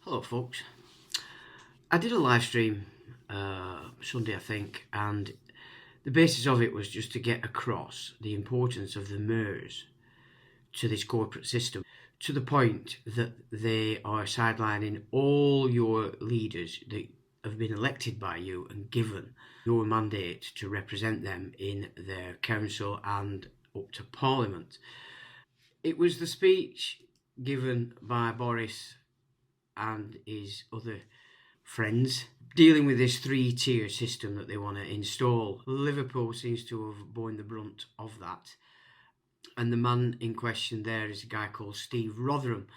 Hello, folks. I did a live stream Sunday, I think, and the basis of it was just to get across the importance of the mayors to this corporate system, to the point that they are sidelining all your leaders that have been elected by you and given your mandate to represent them in their council and up to Parliament. It was the speech given by Boris and his other friends dealing with this three-tier system that they want to install. Liverpool seems to have borne the brunt of that, and the man in question there is a guy called Steve Rotherham,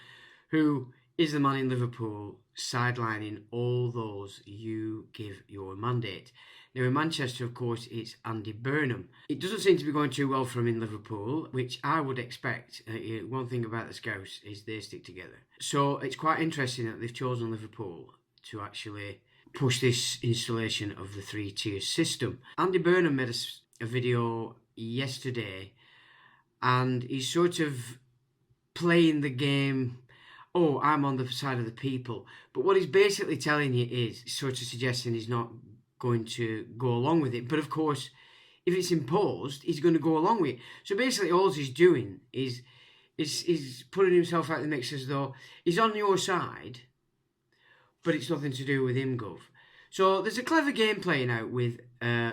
who is the man in Liverpool sidelining all those you give your mandate. Now in Manchester, of course, it's Andy Burnham. It doesn't seem to be going too well for him in Liverpool, which I would expect. One thing about the Scouts is they stick together. So it's quite interesting that they've chosen Liverpool to actually push this installation of the three-tier system. Andy Burnham made a video yesterday, and he's sort of playing the game, oh, I'm on the side of the people. But what he's basically telling you is sort of suggesting he's not going to go along with it. But of course, if it's imposed, he's going to go along with it. So basically all he's doing is putting himself out of the mix as though he's on your side, but it's nothing to do with him, Gov. So there's a clever game playing out with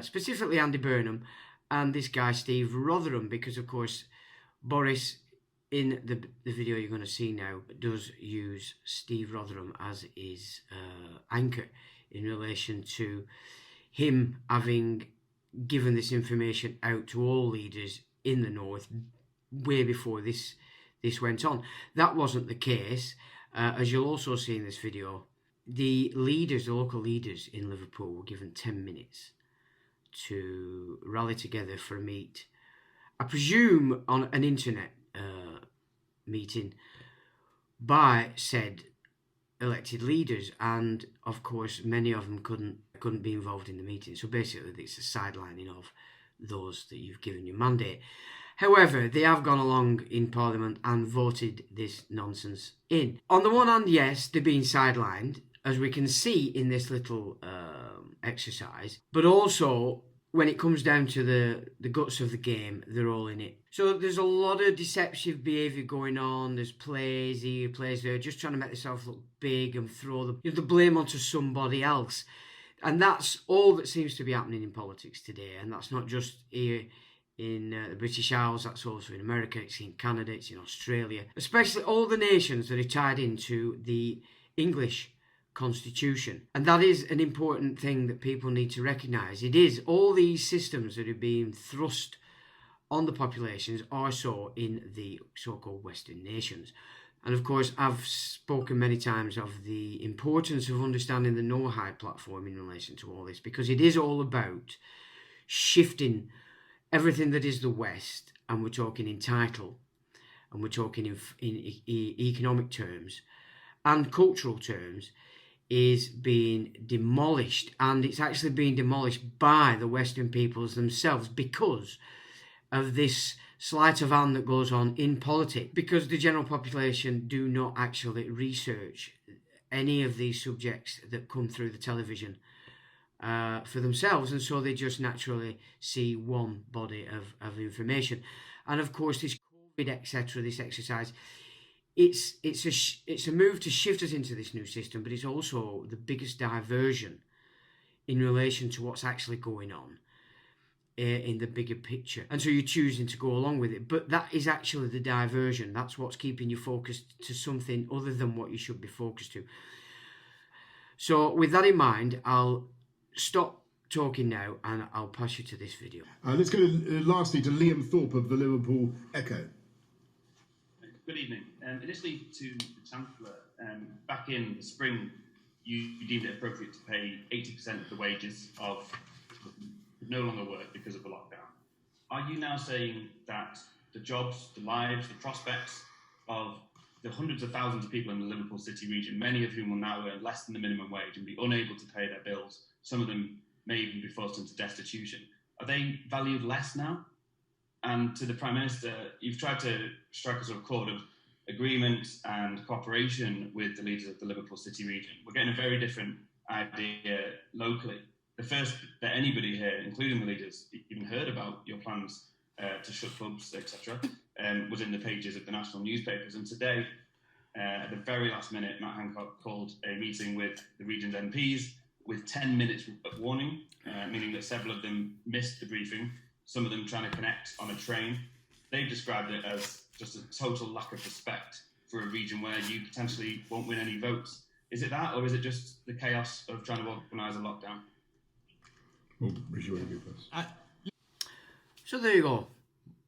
specifically Andy Burnham and this guy Steve Rotherham, because of course Boris, in the video you're going to see now, does use Steve Rotherham as his anchor in relation to him having given this information out to all leaders in the north way before this went on. That wasn't the case, as you'll also see in this video. The local leaders in Liverpool were given 10 minutes to rally together for a meet. I presume on an internet meeting by said elected leaders, and of course many of them couldn't be involved in the meeting. So basically it's a sidelining of those that you've given your mandate. However, they have gone along in Parliament and voted this nonsense in. On the one hand, yes, they're being sidelined, as we can see in this little exercise, but also when it comes down to the guts of the game, they're all in it. So there's a lot of deceptive behaviour going on. There's plays here, plays there, just trying to make themselves look big and throw the blame onto somebody else. And that's all that seems to be happening in politics today. And that's not just here in the British Isles, that's also in America, it's in Canada, it's in Australia. Especially all the nations that are tied into the English Constitution. And that is an important thing that people need to recognise. It is all these systems that are being thrust on the populations are so in the so-called Western nations. And of course, I've spoken many times of the importance of understanding the no-high platform in relation to all this, because it is all about shifting everything that is the West, and we're talking in title, and we're talking in economic terms and cultural terms, is being demolished. And it's actually being demolished by the Western peoples themselves because of this sleight of hand that goes on in politics, because the general population do not actually research any of these subjects that come through the television for themselves, and so they just naturally see one body of information. And of course this COVID, etc., this exercise, it's a move to shift us into this new system, but it's also the biggest diversion in relation to what's actually going on in the bigger picture. And so you're choosing to go along with it, but that is actually the diversion. That's what's keeping you focused to something other than what you should be focused to. So with that in mind, I'll stop talking now and I'll pass you to this video. Let's go lastly to Liam Thorpe of the Liverpool Echo. Good evening. Initially to the Chancellor, back in the spring, you deemed it appropriate to pay 80% of the wages of who no longer work because of the lockdown. Are you now saying that the jobs, the lives, the prospects of the hundreds of thousands of people in the Liverpool City region, many of whom will now earn less than the minimum wage and be unable to pay their bills, some of them may even be forced into destitution, are they valued less now? And to the Prime Minister, you've tried to strike a sort of chord of agreement and cooperation with the leaders of the Liverpool City region. We're getting a very different idea locally. The first that anybody here, including the leaders, even heard about your plans to shut pubs, etc., was in the pages of the national newspapers. And today, at the very last minute, Matt Hancock called a meeting with the region's MPs with 10 minutes of warning, meaning that several of them missed the briefing, some of them trying to connect on a train. They've described it as just a total lack of respect for a region where you potentially won't win any votes. Is it that, or is it just the chaos of trying to organise a lockdown? Well, Richie, you want to go first? So there you go.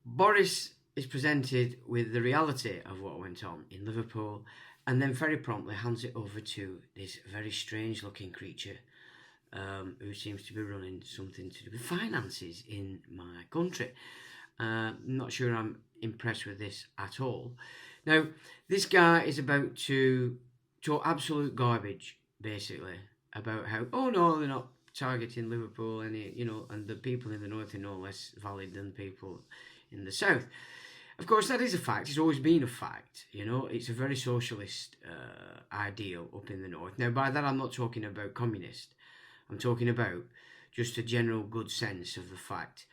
Boris is presented with the reality of what went on in Liverpool, and then very promptly hands it over to this very strange looking creature who seems to be running something to do with finances in my country. I'm not sure I'm impressed with this at all. Now, this guy is about to talk absolute garbage, basically, about how, oh no, they're not targeting Liverpool any, and the people in the north are no less valid than people in the south. Of course, that is a fact. It's always been a fact. It's a very socialist ideal up in the north. Now, by that, I'm not talking about communist. I'm talking about just a general good sense of the fact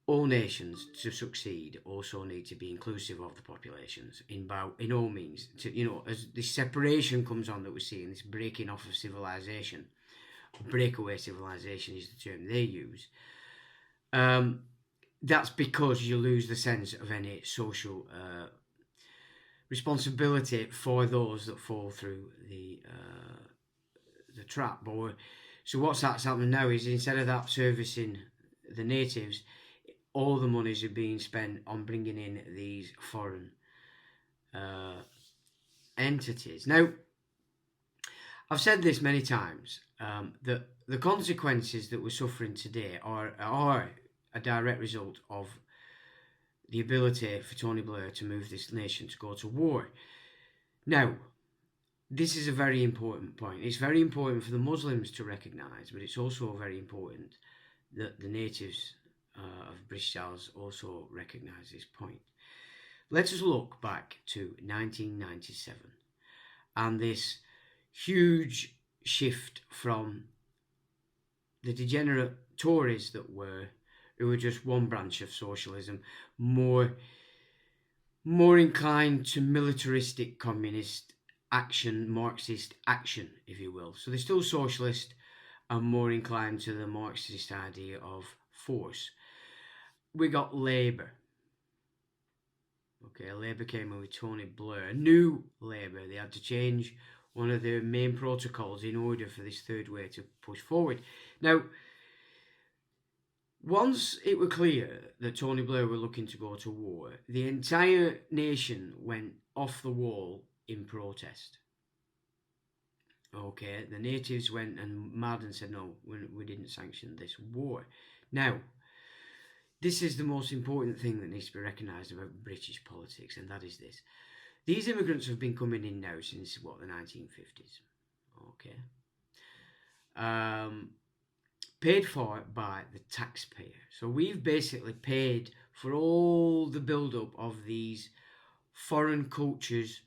all nations to succeed also need to be inclusive of the populations in all means. As this separation comes on that we're seeing, this breaking off of civilization, breakaway civilization is the term they use. That's because you lose the sense of any social responsibility for those that fall through the trap. So what's happening now is, instead of that servicing the natives, all the monies are being spent on bringing in these foreign entities. Now, I've said this many times, that the consequences that we're suffering today are a direct result of the ability for Tony Blair to move this nation to go to war. Now, this is a very important point. It's very important for the Muslims to recognise, but it's also very important that the natives of British Isles also recognise this point. Let us look back to 1997 and this huge shift from the degenerate Tories who were just one branch of socialism, more inclined to militaristic communist action, Marxist action, if you will. So they're still socialist and more inclined to the Marxist idea of force. We got Labour. Okay, Labour came in with Tony Blair. New Labour. They had to change one of their main protocols in order for this third way to push forward. Now, once it was clear that Tony Blair were looking to go to war, the entire nation went off the wall in protest. Okay, the natives went mad and said, no, we didn't sanction this war. Now, this is the most important thing that needs to be recognised about British politics, and that is this. These immigrants have been coming in now since, the 1950s. Okay. Paid for by the taxpayer. So we've basically paid for all the build-up of these foreign cultures,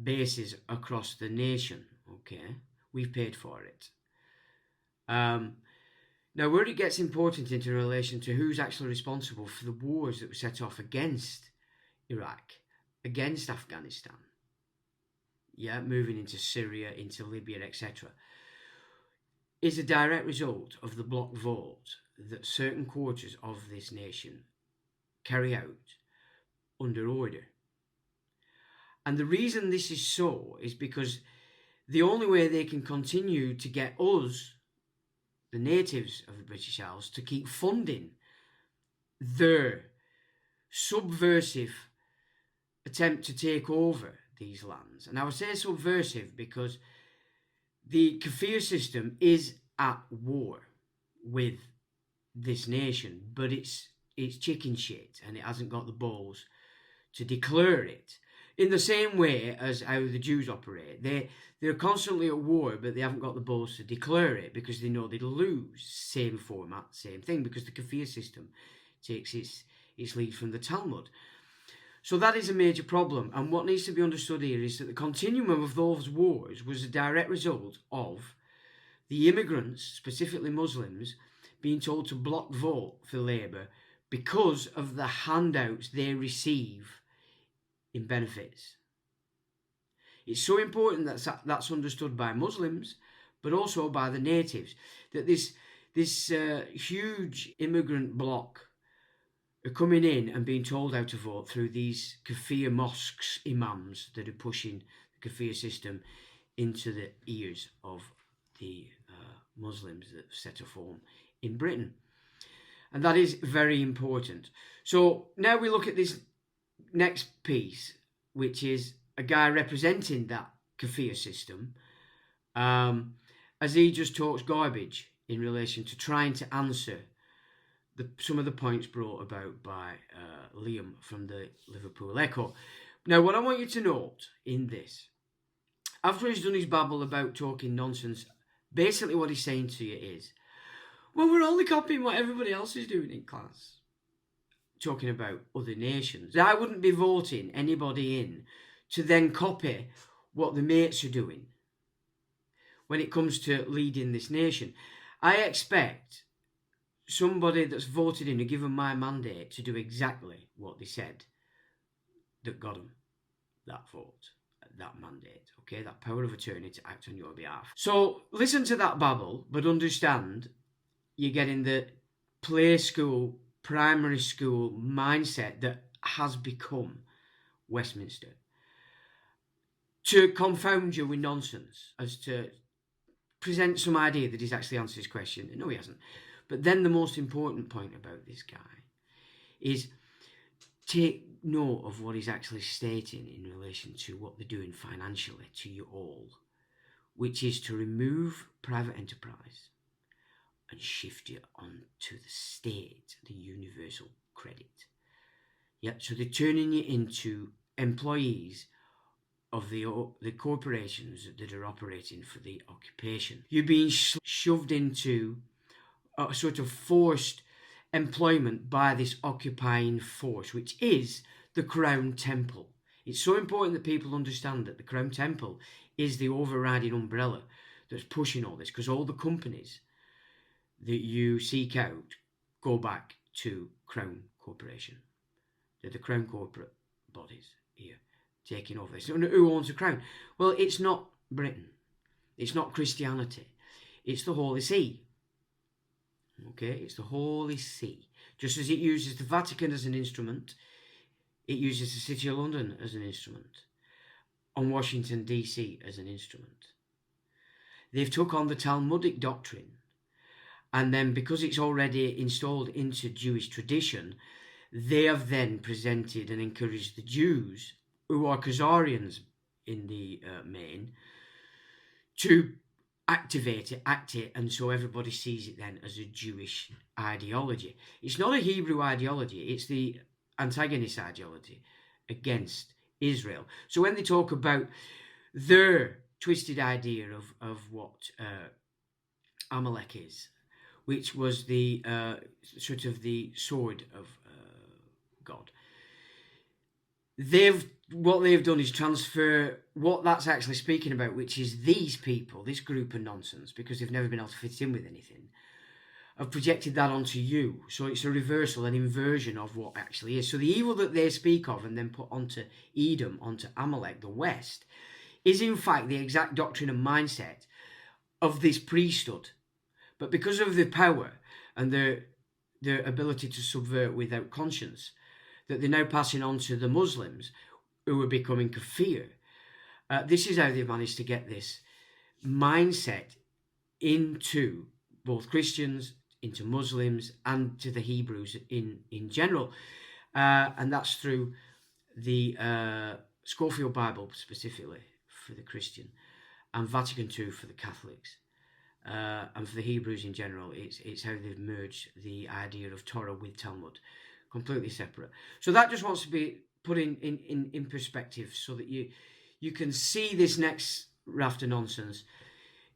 bases across the nation. Okay. We've paid for it. Now, where it gets important in relation to who's actually responsible for the wars that were set off against Iraq, against Afghanistan, moving into Syria, into Libya, etc., is a direct result of the block vote that certain quarters of this nation carry out under order. And the reason this is so is because the only way they can continue to get us, the natives of the British Isles, to keep funding their subversive attempt to take over these lands. And I would say subversive because the kafir system is at war with this nation, but it's chicken shit and it hasn't got the balls to declare it. In the same way as how the Jews operate. They're constantly at war, but they haven't got the balls to declare it because they know they'll lose. Same format, same thing, because the kafir system takes its lead from the Talmud. So that is a major problem, and what needs to be understood here is that the continuum of those wars was a direct result of the immigrants, specifically Muslims, being told to block vote for Labour because of the handouts they receive in benefits. It's so important that that's understood by Muslims, but also by the natives, that this huge immigrant bloc are coming in and being told how to vote through these kafir mosques imams that are pushing the kafir system into the ears of the Muslims that set a form in Britain. And that is very important. So now we look at this next piece, which is a guy representing that kafir system, as he just talks garbage in relation to trying to answer some of the points brought about by Liam from the Liverpool Echo. Now, what I want you to note in this, after he's done his babble about talking nonsense, basically what he's saying to you is, well, we're only copying what everybody else is doing in class. Talking about other nations. I wouldn't be voting anybody in to then copy what the mates are doing when it comes to leading this nation. I expect somebody that's voted in or given my mandate to do exactly what they said that got them that vote, that mandate, okay, that power of attorney to act on your behalf. So listen to that babble, but understand you're getting the play school, primary school mindset that has become Westminster to confound you with nonsense, as to present some idea that he's actually answered his question. No, he hasn't. But then the most important point about this guy is take note of what he's actually stating in relation to what they're doing financially to you all, which is to remove private enterprise and shift it onto the state, the universal credit. Yeah, so they're turning you into employees of the corporations that are operating for the occupation. You're being shoved into a sort of forced employment by this occupying force, which is the Crown Temple. It's so important that people understand that the Crown Temple is the overriding umbrella that's pushing all this, because all the companies that you seek out go back to Crown Corporation. They're the Crown corporate bodies here taking over this. Who owns the Crown? Well, it's not Britain. It's not Christianity. It's the Holy See. Okay, it's the Holy See. Just as it uses the Vatican as an instrument, it uses the City of London as an instrument, and Washington DC as an instrument. They've took on the Talmudic doctrine, and then because it's already installed into Jewish tradition, they have then presented and encouraged the Jews, who are Khazarians in the main, to activate it, act it, and so everybody sees it then as a Jewish ideology. It's not a Hebrew ideology, it's the antagonist ideology against Israel. So when they talk about their twisted idea of what Amalek is, which was the sort of the sword of God, what they've done is transfer what that's actually speaking about, which is these people, this group of nonsense, because they've never been able to fit in with anything, have projected that onto you. So it's a reversal, an inversion of what actually is. So the evil that they speak of and then put onto Edom, onto Amalek, the West, is in fact the exact doctrine and mindset of this priesthood. But because of the power and their ability to subvert without conscience, that they're now passing on to the Muslims, who are becoming kafir. This is how they've managed to get this mindset into both Christians, into Muslims, and to the Hebrews in general. And that's through the Scofield Bible specifically for the Christian, and Vatican II for the Catholics. And for the Hebrews in general, it's how they've merged the idea of Torah with Talmud, completely separate. So that just wants to be put in perspective, so that you can see this next raft of nonsense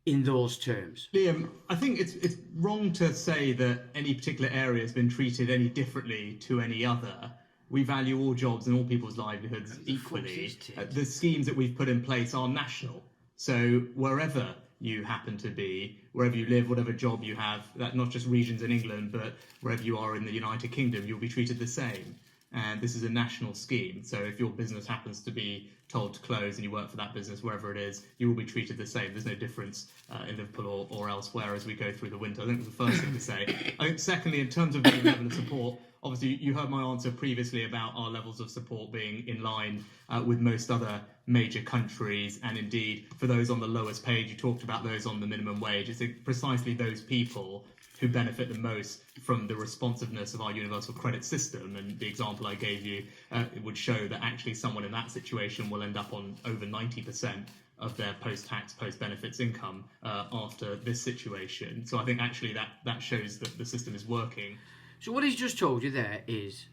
in those terms. Liam, I think it's wrong to say that any particular area has been treated any differently to any other. we value all jobs and all people's livelihoods equally. The schemes that we've put in place are national. So wherever you happen to be, wherever you live, whatever job you have, that not just regions in England, but wherever you are in the United Kingdom, you'll be treated the same. And this is a national scheme. So if your business happens to be told to close and you work for that business, wherever it is, you will be treated the same. There's no difference in Liverpool or elsewhere as we go through the winter. I think that's the first thing to say. I think secondly, in terms of the level of support, obviously you heard my answer previously about our levels of support being in line with most other major countries, and indeed for those on the lowest page, you talked about those on the minimum wage. It's precisely those people who benefit the most from the responsiveness of our universal credit system. And the example I gave you it would show that actually someone in that situation will end up on over 90% of their post-tax, post-benefits income after this situation. So I think actually that shows that the system is working. So what he's just told you there is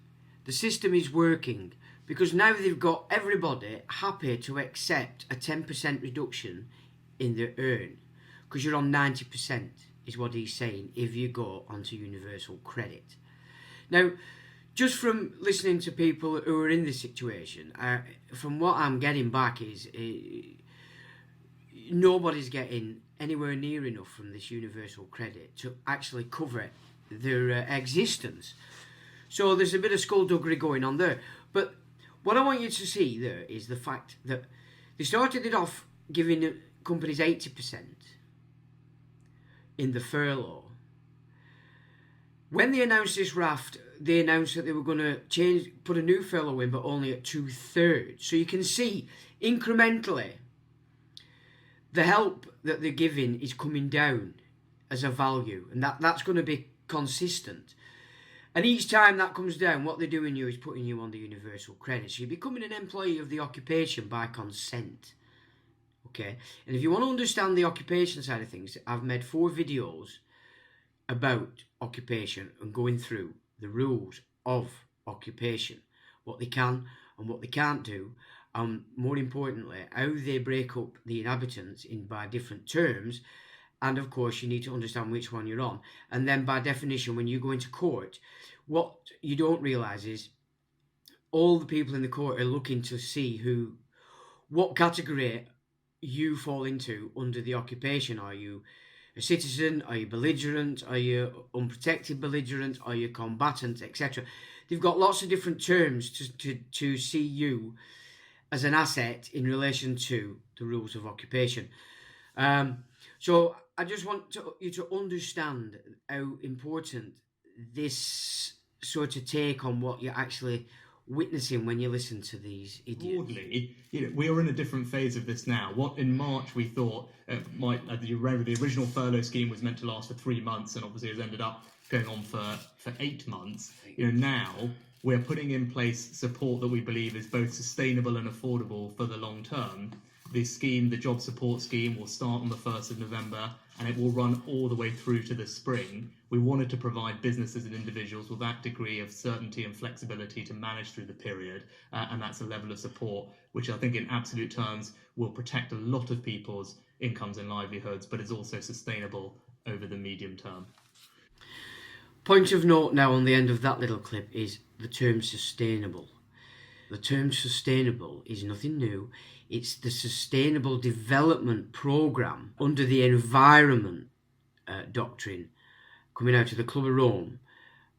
the system is working because now they've got everybody happy to accept a 10% reduction in their earn because you're on 90%. Is what he's saying if you go onto universal credit. Now, just from listening to people who are in this situation, from what I'm getting back is nobody's getting anywhere near enough from this universal credit to actually cover their existence. So there's a bit of skullduggery going on there. But what I want you to see there is the fact that they started it off giving companies 80%. In the furlough. When they announced this raft, they announced that they were going to put a new furlough in, but only at 2/3. So you can see incrementally the help that they're giving is coming down as a value, and that's going to be consistent. And each time that comes down, what they're doing you is putting you on the universal credit. So you're becoming an employee of the occupation by consent. Okay, and if you want to understand the occupation side of things, I've made 4 videos about occupation and going through the rules of occupation, what they can and what they can't do, and more importantly, how they break up the inhabitants by different terms. And of course, you need to understand which one you're on. And then by definition, when you go into court, what you don't realise is all the people in the court are looking to see what category you fall into under the occupation. Are you a citizen? Are you belligerent? Are you unprotected belligerent? Are you combatant, etc.? They've got lots of different terms to see you as an asset in relation to the rules of occupation. So I just want you to understand how important this sort of take on what you're actually witnessing when you listen to these idiots. Broadly, we are in a different phase of this now. What in March we thought you remember the original furlough scheme was meant to last for 3 months, and obviously has ended up going on for 8 months. Now we're putting in place support that we believe is both sustainable and affordable for the long term. This scheme, the job support scheme, will start on the 1st of November and it will run all the way through to the spring. We wanted to provide businesses and individuals with that degree of certainty and flexibility to manage through the period, and that's a level of support which I think in absolute terms will protect a lot of people's incomes and livelihoods, but is also sustainable over the medium term. Point of note now on the end of that little clip is the term sustainable. The term sustainable is nothing new. It's the Sustainable Development Programme under the Environment Doctrine coming out of the Club of Rome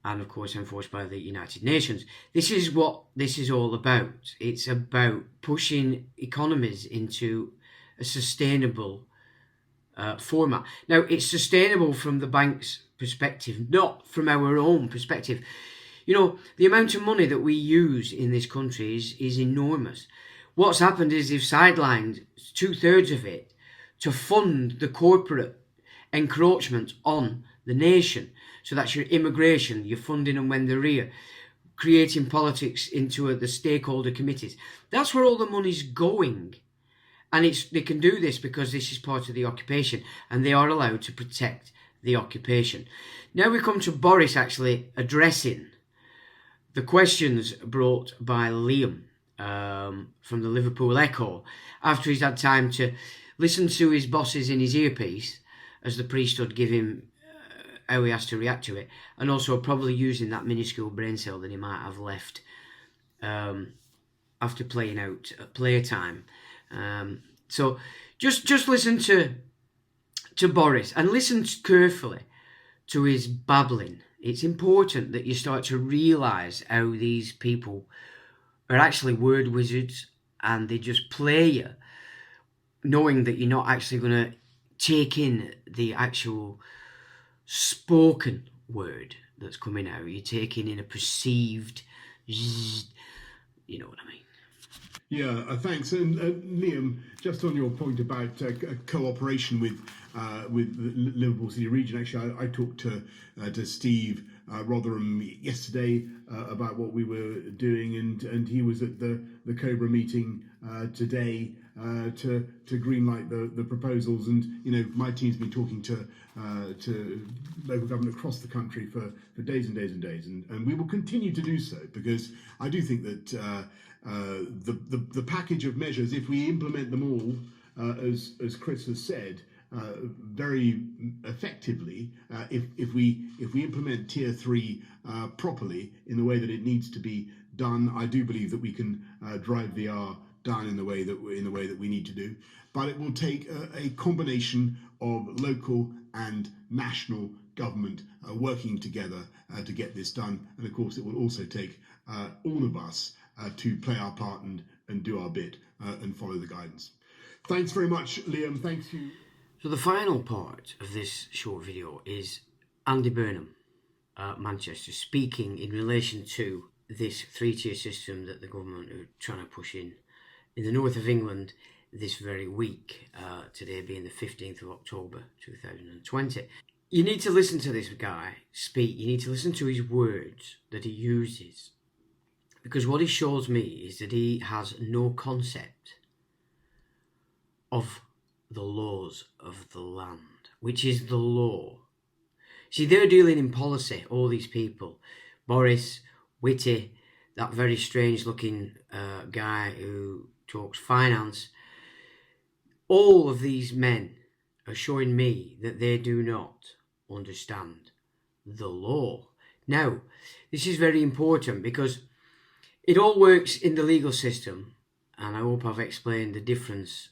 and of course enforced by the United Nations. This is what this is all about. It's about pushing economies into a sustainable format. Now, it's sustainable from the bank's perspective, not from our own perspective. The amount of money that we use in this country is enormous. What's happened is they've sidelined 2/3 of it to fund the corporate encroachment on the nation. So that's your immigration, you're funding them when they're here, creating politics into the stakeholder committees. That's where all the money's going. And they can do this because this is part of the occupation and they are allowed to protect the occupation. Now we come to Boris actually addressing the questions brought by Liam from the Liverpool Echo after he's had time to listen to his bosses in his earpiece as the priesthood give him how he has to react to it, and also probably using that minuscule brain cell that he might have left after playing out playtime. So just listen to Boris and listen carefully to his babbling. It's important that you start to realise how these people are actually word wizards, and they just play you, knowing that you're not actually going to take in the actual spoken word that's coming out. You're taking in a perceived, you know what I mean. Yeah, thanks. And Liam, just on your point about cooperation with the Liverpool City region, actually, I talked to Steve Rotherham yesterday about what we were doing, and he was at the Cobra meeting today to greenlight the proposals. And my team's been talking to local government across the country for days and days and days, and we will continue to do so, because I do think that the package of measures, if we implement them all, as Chris has said, very effectively, if we implement Tier 3 properly in the way that it needs to be done, I do believe that we can drive the R down in the way that we need to do. But it will take a combination of local and national government working together to get this done. And of course, it will also take all of us to play our part and do our bit and follow the guidance. Thanks very much, Liam. Thanks you. So the final part of this short video is Andy Burnham, Manchester, speaking in relation to this three-tier system that the government are trying to push in the north of England this very week, today being the 15th of October 2020. You need to listen to this guy speak. You need to listen to his words that he uses, because what he shows me is that he has no concept of the laws of the land, which is the law. See, they're dealing in policy, all these people. Boris, Whitty, that very strange looking guy who talks finance. All of these men are showing me that they do not understand the law. Now, this is very important, because it all works in the legal system, and I hope I've explained the difference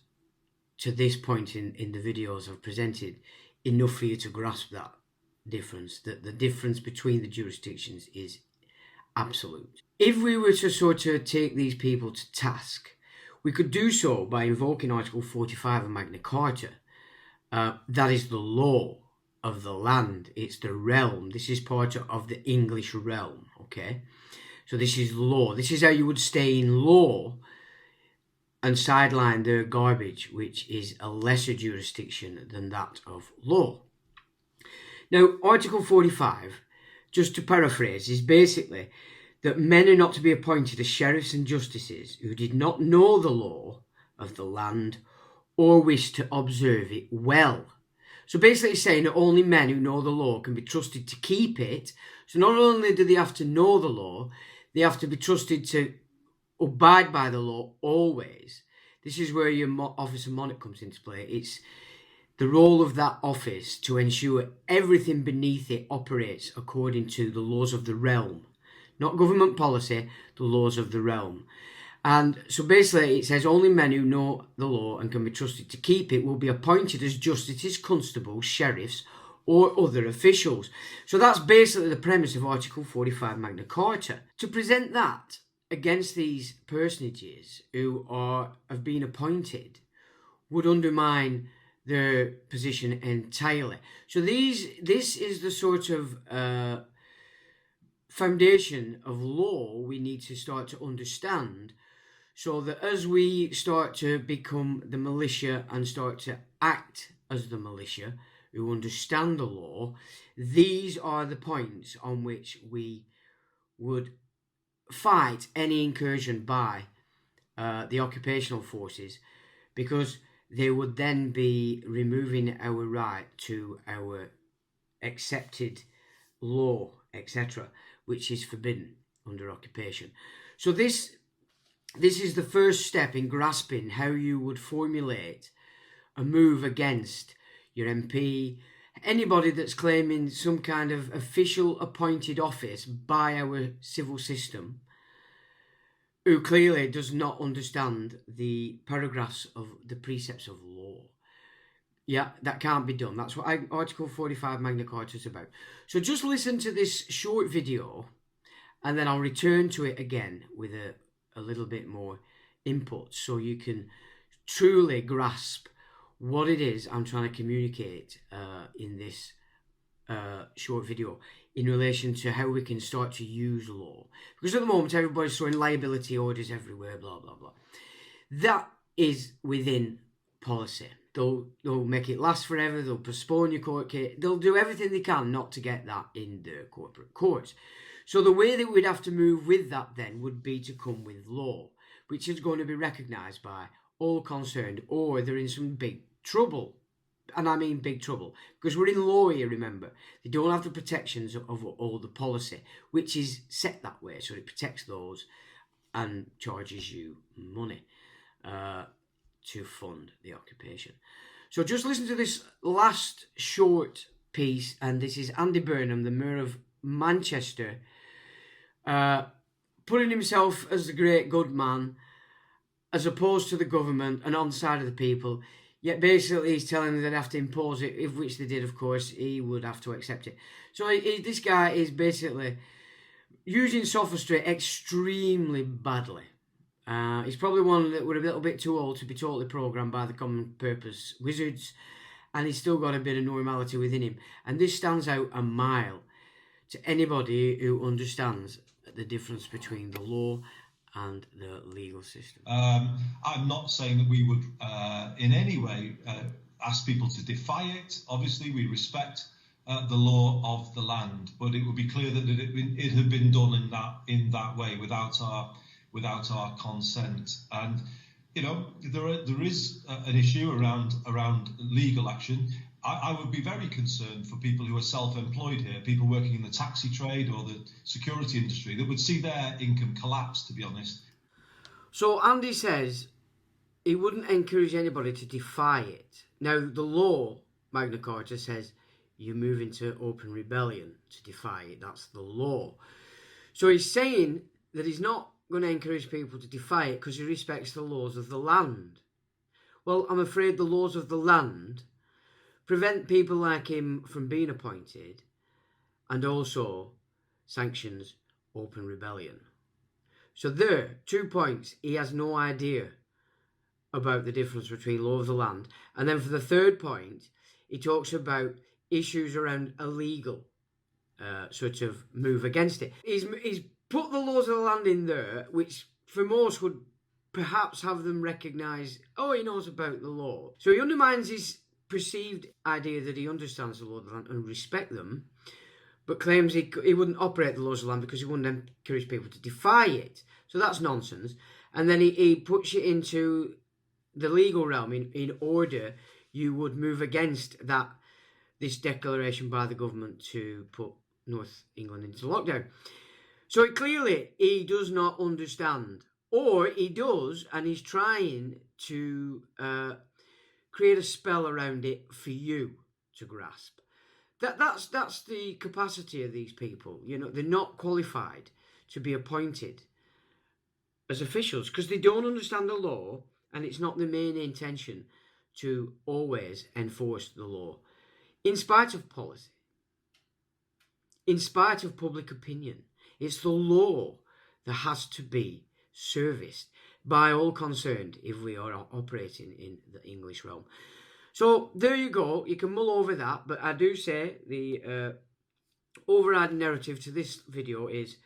to this point in the videos I've presented enough for you to grasp that difference, that the difference between the jurisdictions is absolute. If we were to sort of take these people to task, we could do so by invoking Article 45 of Magna Carta. That is the law of the land. It's the realm. This is part of the English realm, okay? So this is law. This is how you would stay in law and sideline the garbage, which is a lesser jurisdiction than that of law. Now, Article 45, just to paraphrase, is basically that men are not to be appointed as sheriffs and justices who did not know the law of the land or wish to observe it well. So basically it's saying that only men who know the law can be trusted to keep it. So not only do they have to know the law, they have to be trusted to abide by the law always. This is where your office of monarch comes into play. It's the role of that office to ensure everything beneath it operates according to the laws of the realm. Not government policy, the laws of the realm. And so basically it says only men who know the law and can be trusted to keep it will be appointed as justices, constables, sheriffs, or other officials. So that's basically the premise of Article 45 Magna Carta. To present that against these personages who have been appointed would undermine their position entirely. So this is the sort of foundation of law we need to start to understand, so that as we start to become the militia and start to act as the militia who understand the law, these are the points on which we would fight any incursion by the occupational forces, because they would then be removing our right to our accepted law, etc., which is forbidden under occupation. So this is the first step in grasping how you would formulate a move against your MP, anybody that's claiming some kind of official appointed office by our civil system, who clearly does not understand the paragraphs of the precepts of law. Yeah, that can't be done. That's what Article 45 Magna Carta is about. So just listen to this short video, and then I'll return to it again with a little bit more input, so you can truly grasp what it is I'm trying to communicate in this short video in relation to how we can start to use law. Because at the moment, everybody's throwing liability orders everywhere, blah, blah, blah. That is within policy. They'll make it last forever. They'll postpone your court case. They'll do everything they can not to get that in the corporate courts. So the way that we'd have to move with that then would be to come with law, which is going to be recognised by all concerned, or they're in some big trouble. And I mean big trouble, because we're in law here, remember. They don't have the protections of all the policy, which is set that way, so it protects those and charges you money to fund the occupation. So just listen to this last short piece, and this is Andy Burnham, the Mayor of Manchester, putting himself as the great good man, as opposed to the government and on the side of the people. Yet basically he's telling them they'd have to impose it, if which they did, of course, he would have to accept it. So this guy is basically using sophistry extremely badly. He's probably one that were a little bit too old to be totally programmed by the common purpose wizards, and he's still got a bit of normality within him. And this stands out a mile to anybody who understands the difference between the law and the legal system. I'm not saying that we would in any way ask people to defy it. Obviously, we respect the law of the land, but it would be clear that it had been done in that way without our consent. And there is an issue around legal action. I would be very concerned for people who are self-employed here, people working in the taxi trade or the security industry, that would see their income collapse, to be honest. So Andy says he wouldn't encourage anybody to defy it. Now, the law, Magna Carta, says you move into open rebellion to defy it. That's the law. So he's saying that he's not going to encourage people to defy it because he respects the laws of the land. Well, I'm afraid the laws of the land prevent people like him from being appointed, and also sanctions open rebellion. So there, 2 points. He has no idea about the difference between law of the land. And then for the third point, he talks about issues around illegal sort of move against it. He's put the laws of the land in there, which for most would perhaps have them recognise, oh, he knows about the law. So he undermines his perceived idea that he understands the law of the land and respect them, but claims he wouldn't operate the laws of the land because he wouldn't encourage people to defy it. So that's nonsense. And then he puts it into the legal realm in order you would move against this declaration by the government to put North England into lockdown. So clearly he does not understand, or he does, and he's trying to create a spell around it for you to grasp. That's the capacity of these people. They're not qualified to be appointed as officials because they don't understand the law, and it's not their main intention to always enforce the law, in spite of policy, in spite of public opinion. It's the law that has to be serviced by all concerned if we are operating in the English realm. So there you go. You can mull over that, but I do say the overriding narrative to this video is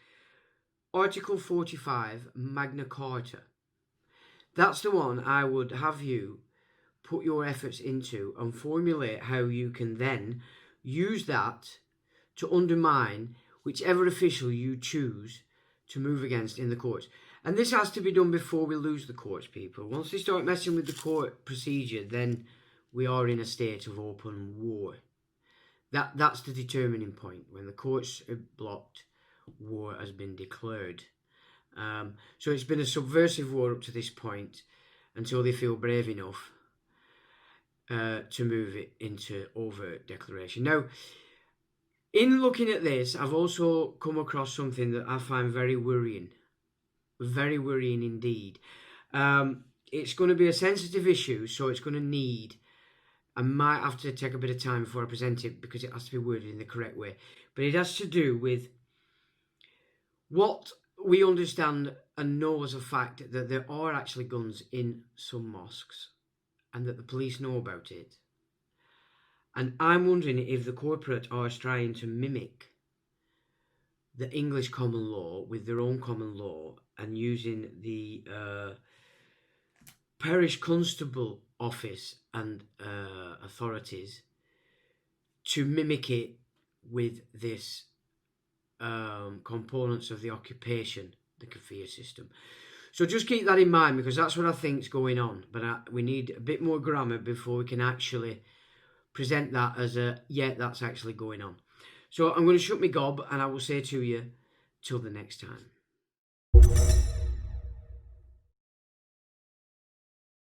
Article 45 Magna Carta. That's the one I would have you put your efforts into and formulate how you can then use that to undermine whichever official you choose to move against in the courts. And this has to be done before we lose the courts, people. Once they start messing with the court procedure, then we are in a state of open war. That's the determining point. When the courts are blocked, war has been declared. So it's been a subversive war up to this point until they feel brave enough to move it into overt declaration. Now, in looking at this, I've also come across something that I find very worrying. very worrying indeed. It's going to be a sensitive issue, so it's going to need, I might have to take a bit of time before I present it because it has to be worded in the correct way, but it has to do with what we understand and know as a fact, that there are actually guns in some mosques and that the police know about it. And I'm wondering if the corporate are trying to mimic the English common law with their own common law and using the parish constable office and authorities to mimic it with this components of the occupation, the kafir system. So just keep that in mind, because that's what I think is going on. But we need a bit more grammar before we can actually present that as a, yeah, that's actually going on. So I'm going to shut my gob, and I will say to you, till the next time.